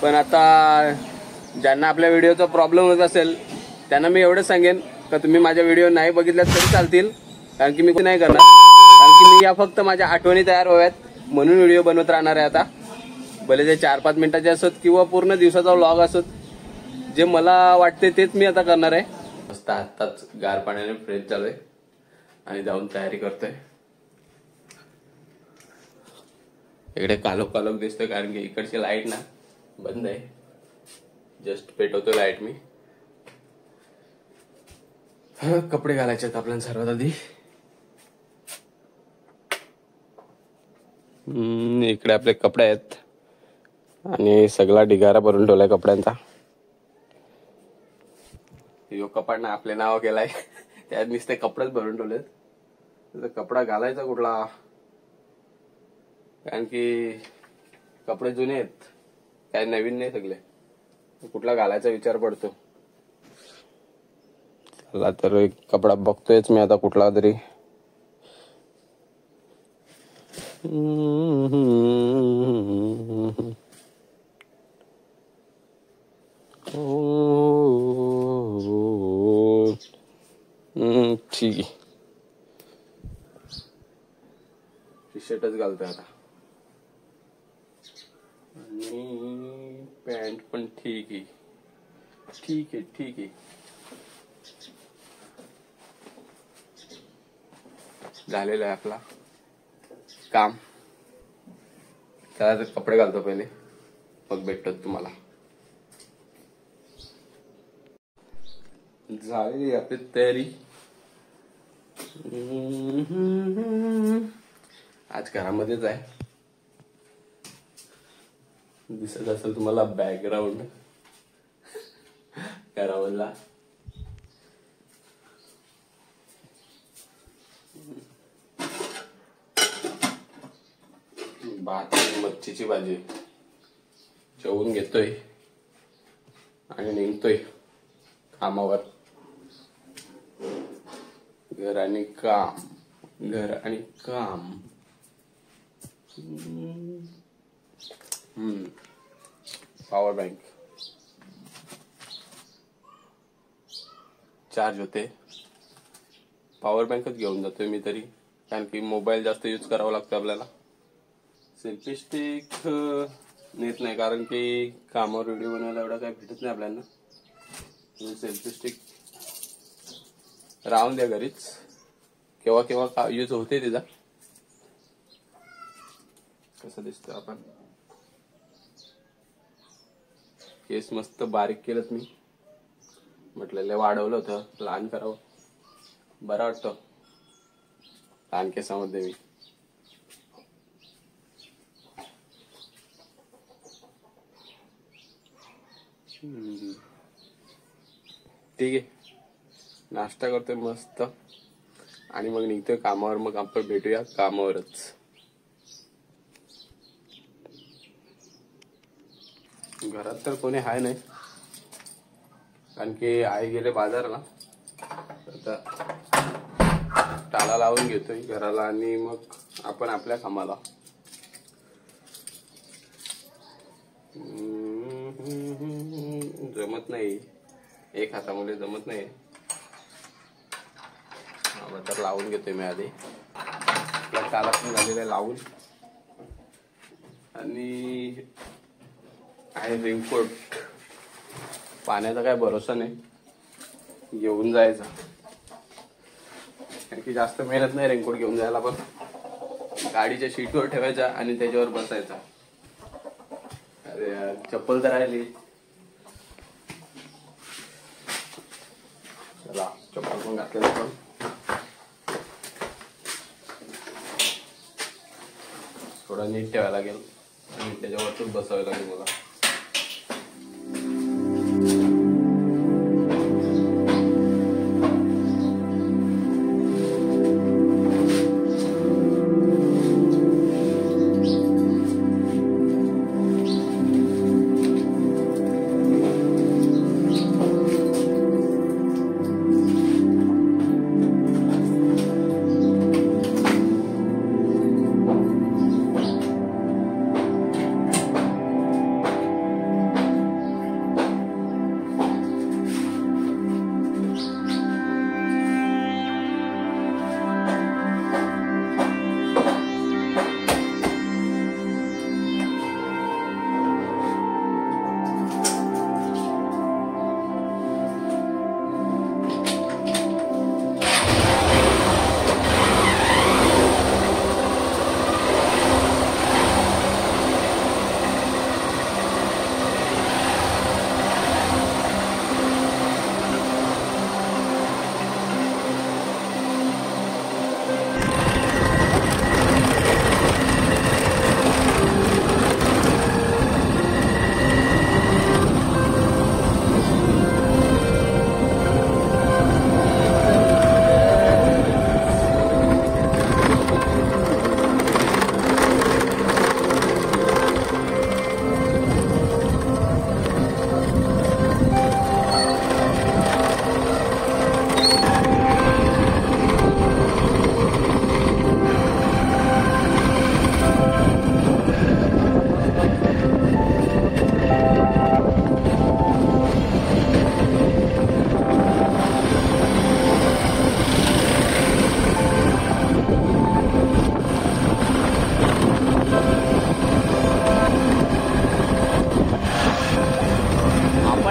पण आता ज्यांना आपल्या व्हिडिओचा प्रॉब्लेम होत असेल त्यांना मी एवढंच सांगेन का तुम्ही माझ्या व्हिडिओ नाही बघितल्यात तरी चालतील, कारण की मी नाही करणार, कारण की मी या फक्त माझ्या आठवणी तयार व्हाव्यात म्हणून व्हिडिओ बनवत राहणार आहे आता. भले ते 4-5 मिनिटाचे असत किंवा पूर्ण दिवसाचा व्लॉग असत, जे मला वाटते तेच मी आता करणार आहे. मस्त आत्ताच गार पाण्याने फ्रेश झालोय आणि जाऊन तयारी करतोय. इकडे कालोख कालोख दिसतोय कारण की इकडची लाईट ना बंद आहे. जस्ट पेटवतो लाईट मी. कपडे घालायचे आहेत आपल्याला सर्वात आधी. इकडे आपले कपडे आहेत आणि सगळा ढिगारा भरून ठेवलाय कपड्यांचा. यो कपाट ना आपले नाव केलाय त्यात नुसते कपडेच भरून ठेवलेत. तर कपडा घालायचा कुठला, कारण की कपडे जुने आहेत, काही नवीन नाही सगळे. कुठला घालायचा विचार पडतो. चला तर एक कपडा बघतोयच मी आता कुठला तरी. ठीक आहे, टी शर्टच घालतोय आता आणि पॅन्ट पण ठीक आहे. ठीक आहे ठीक आहे. झालेलं आहे आपला काम. त्याला कपडे घालतो पहिले, मग भेटतो तुम्हाला. झालेली आपली तयारी. आज घरामध्येच आहे. दिसत असेल तुम्हाला बॅकग्राऊंड घरामधला. भात आणि मच्छीची भाजी जेवून घेतोय आणि निघतोय कामावर. घर आणि काम, घर आणि काम. पॉवर बँक चार्ज होते. पॉवर बँकच घेऊन जातोय मी तरी, कारण की मोबाईल जास्त यूज करावा लागतो आपल्याला. सेल्फी स्टिक नेत नाही, कारण की कामावर व्हिडिओ बनवायला एवढा काही भेटत नाही आपल्याला. सेल्फी स्टिक राहून द्या घरीच, केव्हा केव्हा यूज होते तिचा. कसं दिसतोय आपण. केस मस्त बारीक केलं मी, म्हटलेलं वाढवलं होतं, लहान करावं, बरं वाटतं लहान केसामध्ये मी. ठीक आहे, नाश्ता करतोय मस्त आणि मग निघतोय कामावर. मग आपण भेटूया कामावरच. घरात तर कोणी हाय नाही, कारण की आई गेले बाजारला. आता ताला लावून घेतोय घराला आणि मग आपण आपल्या कामाला. जमत नाही, एक हातामुळे जमत नाही. तर लावून घेतोय मी आधी. ताला पण झालेला लावून. आणि आहे रेनकोट. पाण्याचा काय भरोसा नाही, घेऊन जायचा. कारण की जास्त मेहनत नाही रेनकोट घेऊन जायला, पण गाडीच्या सीटवर ठेवायचा आणि त्याच्यावर बसायचा. अरे यार, चप्पल तर राहिली. चला चप्पल पण घातलेलं, पण थोडं नीट ठेवायला लागेल आणि त्याच्यावरच बसावं लागेल मला.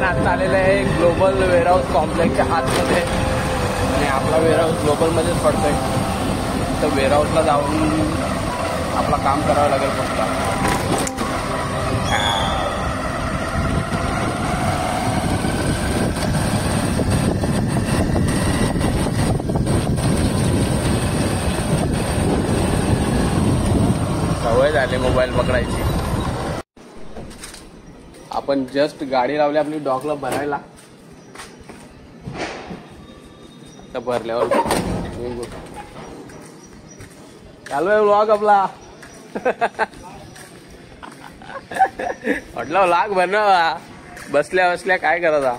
आता आलेलं आहे ग्लोबल वेअरहाऊस कॉम्प्लेक्सच्या आतमध्ये आणि आपला वेअरहाऊस ग्लोबलमध्येच पडतोय. तर वेअरहाऊसला जाऊन आपला काम करावं लागेल फक्त. सवय झाली मोबाईल पकडायची. आपण जस्ट गाडी लावली आपली डॉकला भरायला. आता भरल्यावर चालू आहे व्लॉग आपला. म्हटलं व्लॉग बनवा. बसल्या बसल्या काय करायचा.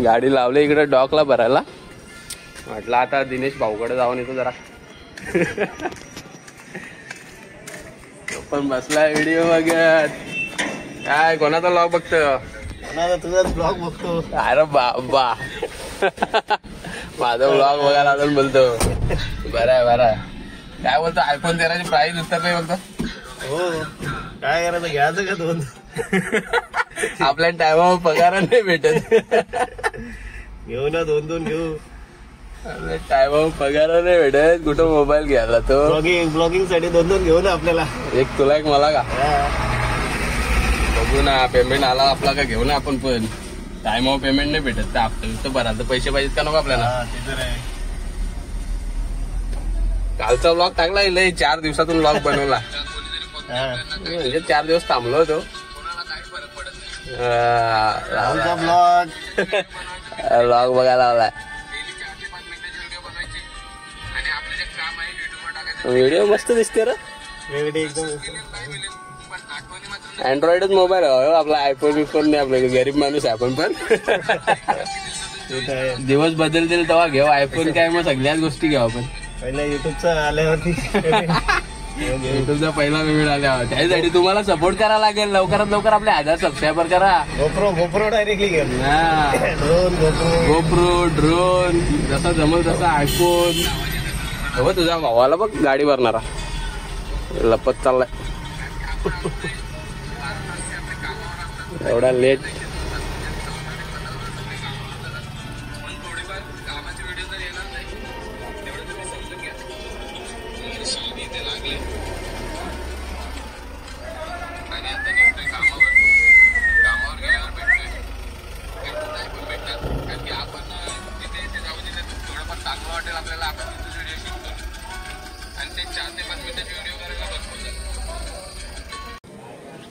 गाडी लावली इकडे डॉकला भरायला. म्हटलं आता दिनेश भाऊकडे जाऊन येतो जरा. पण बसलाय व्हिडिओ बघत. काय कोणाचा व्लॉग बघतो. तुझाच ब्लॉग बघतो. अरे बाबा माझा व्लॉग बघायला अजून बोलतो. बरं आहे बरं आहे. काय बोलतो आयफोन 13 ची प्राइस उत्तर नाही बोलतो. हो काय करायचं घ्यायचं का दोन. आपल्या टायमावर पगार नाही भेटत. घेऊ ना दोन दोन घेऊ. आपल्या टायमावर पगार नाही भेटत. कुठं मोबाईल घ्यायला तो. ब्लॉगिंग साठी दोन दोन घेऊ ना आपल्याला. एक तुला एक मला का. बघू ना पेमेंट आला आपला का घेऊ ना आपण. पण टायमावर पेमेंट नाही भेटत. तर आपल्याला भरायला पैसे पाहिजेत का नको आपल्याला. कालचा व्लॉग टाकला 4 दिवसातून व्लॉग बनवला. म्हणजे 4 दिवस थांबलो होतो. व्लॉग बघायला लावलाय. व्हिडिओ मस्त दिसते रे. अँड्रॉइडच मोबाईल आहे आपला. आयफोन बिफोन नाही आपल्याला. गरीब माणूस आहे आपण पण. दिवस बदलतील तेव्हा घेऊ आयफोन. काय मग सगळ्याच गोष्टी घेऊ आपण. पहिला युट्यूबचा आल्यावरती. युट्यूबचा पहिला पेमेंट आल्यावर त्यासाठी तुम्हाला सपोर्ट करायला लागेल. लवकरात लवकर आपले 1000 सबस्क्रायबर करा. गोप्रो डायरेक्टली घे. गोप्रो ड्रोन जसा जमल तसा आयफोन. हो तुझ्या भावाला बघ गाडी भरणारा लपत चाललाय. एवढा लेट.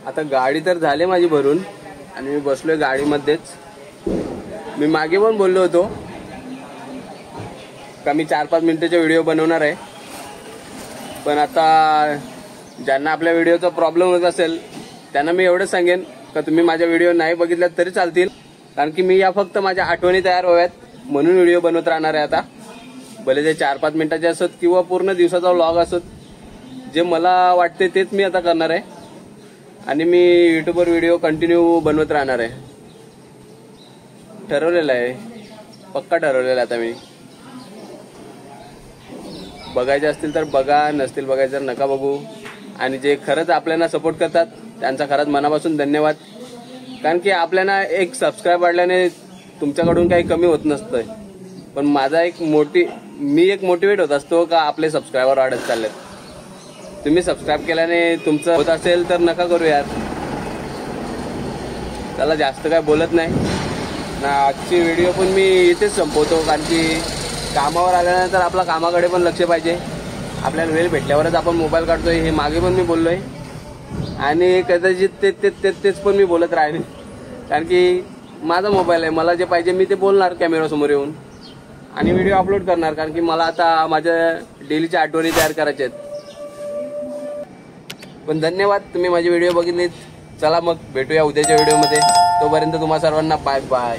आता गाडी तर झाली माझी भरून आणि मी बसलोय गाडीमध्येच. मी मागे पण बोललो होतो का मी 4-5 मिनिटाचा व्हिडिओ बनवणार आहे. पण आता ज्यांना आपल्या व्हिडिओचा प्रॉब्लेम होत असेल त्यांना मी एवढंच सांगेन का तुम्ही माझ्या व्हिडिओ नाही बघितल्यात तरी चालतील. कारण की मी या फक्त माझ्या आठवणी तयार व्हाव्यात म्हणून व्हिडिओ बनवत राहणार आहे आता. भले ते 4-5 मिनिटाचे असत किंवा पूर्ण दिवसाचा व्लॉग असत. जे मला वाटते तेच मी आता करणार आहे. आणि मी युट्यूबवर व्हिडिओ कंटिन्यू बनवत राहणार आहे. ठरवलेलं आहे. पक्का ठरवलेलं आहे आता मी. बघायचे असतील तर बघा. नसतील बघायचे तर नका बघू. आणि जे खरंच आपल्याला सपोर्ट करतात त्यांचा खरंच मनापासून धन्यवाद. कारण की आपल्याला एक सबस्क्राईब वाढल्याने तुमच्याकडून काही कमी होत नसतंय. पण माझा मी एक मोटिवेट होत असतो का आपले सबस्क्रायबर वाढत चाललेत. तुम्ही सबस्क्राईब केल्याने तुमचं होत असेल तर नका करू यार. त्याला जास्त काय बोलत नाही ना. आजची व्हिडिओ पण मी इथेच संपवतो. कारण की कामावर आल्यानंतर आपला कामाकडे पण लक्ष पाहिजे. आपल्याला वेळ भेटल्यावरच आपण मोबाईल काढतोय हे मागे पण मी बोललोय. आणि कदाचित तेच पण मी बोलत राहीन. कारण की माझा मोबाईल आहे. मला जे पाहिजे मी ते बोलणार कॅमेरासमोर येऊन आणि व्हिडिओ अपलोड करणार. कारण की मला आता माझ्या डेलीच्या आठवणी तयार करायच्या आहेत. पण धन्यवाद तुम्ही माझी व्हिडिओ बघितलीत. चला मग भेटूया उद्याच्या व्हिडिओमध्ये. तोपर्यंत तुम्हा सर्वांना बाय बाय.